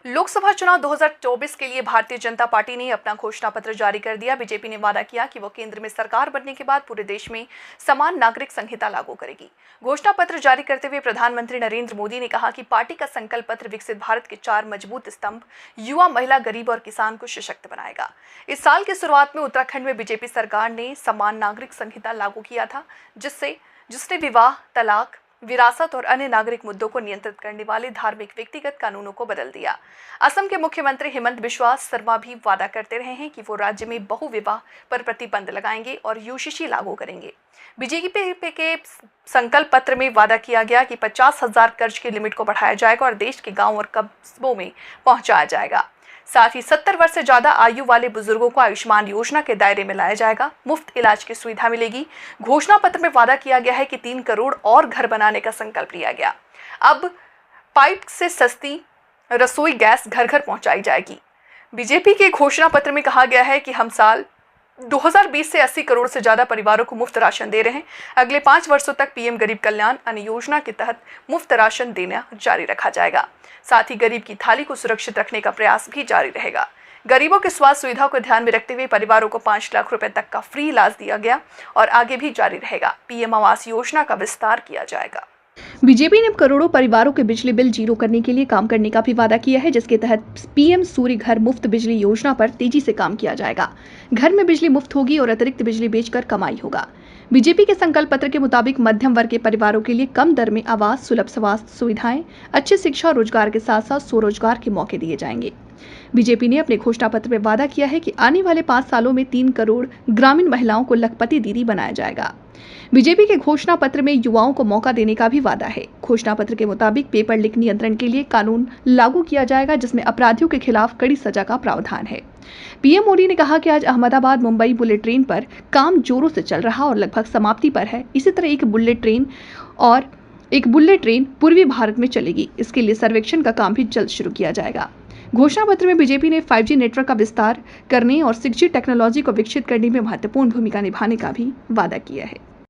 लोकसभा चुनाव 2024 के लिए भारतीय जनता पार्टी ने अपना घोषणा पत्र जारी कर दिया। बीजेपी ने वादा किया कि वो केंद्र में सरकार बनने के बाद पूरे देश में समान नागरिक संहिता लागू करेगी। घोषणा पत्र जारी करते हुए प्रधानमंत्री नरेंद्र मोदी ने कहा कि पार्टी का संकल्प पत्र विकसित भारत के 4 मजबूत स्तंभ युवा, महिला, गरीब और किसान को सशक्त बनाएगा। इस साल की शुरुआत में उत्तराखंड में बीजेपी सरकार ने समान नागरिक संहिता लागू किया था, जिसने विवाह, तलाक, विरासत और अन्य नागरिक मुद्दों को नियंत्रित करने वाले धार्मिक व्यक्तिगत कानूनों को बदल दिया। असम के मुख्यमंत्री हिमंत बिस्वा शर्मा भी वादा करते रहे हैं कि वो राज्य में बहुविवाह पर प्रतिबंध लगाएंगे और यूजीसी लागू करेंगे। बीजेपी के संकल्प पत्र में वादा किया गया कि 50,000 कर्ज की लिमिट को बढ़ाया जाएगा और देश के गांव और कस्बों में पहुंचाया जाएगा। साथ ही 70 वर्ष से ज्यादा आयु वाले बुजुर्गों को आयुष्मान योजना के दायरे में लाया जाएगा। मुफ्त इलाज की सुविधा मिलेगी। घोषणा पत्र में वादा किया गया है कि 3 करोड़ और घर बनाने का संकल्प लिया गया। अब पाइप से सस्ती रसोई गैस घर घर पहुंचाई जाएगी। बीजेपी के घोषणा पत्र में कहा गया है कि हम साल 2020 से 80 करोड़ से ज्यादा परिवारों को मुफ्त राशन दे रहे हैं। अगले 5 वर्षों तक पीएम गरीब कल्याण अन्न योजना के तहत मुफ्त राशन देना जारी रखा जाएगा। साथ ही गरीब की थाली को सुरक्षित रखने का प्रयास भी जारी रहेगा। गरीबों के स्वास्थ्य सुविधा को ध्यान में रखते हुए परिवारों को 5 लाख रुपए तक का फ्री इलाज दिया गया और आगे भी जारी रहेगा। पीएम आवास योजना का विस्तार किया जाएगा। बीजेपी ने करोड़ों परिवारों के बिजली बिल जीरो करने के लिए काम करने का भी वादा किया है, जिसके तहत पीएम सूर्य घर मुफ्त बिजली योजना पर तेजी से काम किया जाएगा। घर में बिजली मुफ्त होगी और अतिरिक्त बिजली बेचकर कमाई होगा। बीजेपी के संकल्प पत्र के मुताबिक मध्यम वर्ग के परिवारों के लिए कम दर में आवास, सुलभ स्वास्थ्य सुविधाएं, अच्छी शिक्षा और रोजगार के साथ साथ स्वरोजगार के मौके दिए जाएंगे। बीजेपी ने अपने घोषणा पत्र में वादा किया है कि आने वाले 5 सालों में 3 करोड़ ग्रामीण महिलाओं को लखपति दीदी बनाया जाएगा। बीजेपी के घोषणा पत्र में युवाओं को मौका देने का भी वादा है। घोषणा पत्र के मुताबिक पेपर लीक नियंत्रण के लिए कानून लागू किया जाएगा, जिसमें अपराधियों के खिलाफ कड़ी सजा का प्रावधान है। पीएम मोदी ने कहा कि आज अहमदाबाद मुंबई बुलेट ट्रेन पर काम जोरों से चल रहा और लगभग समाप्ति पर है। इसी तरह एक बुलेट ट्रेन पूर्वी भारत में चलेगी। इसके लिए सर्वेक्षण का काम भी जल्द शुरू किया जाएगा। घोषणा पत्र में बीजेपी ने 5G नेटवर्क का विस्तार करने और 6G टेक्नोलॉजी को विकसित करने में महत्वपूर्ण भूमिका निभाने का भी वादा किया है।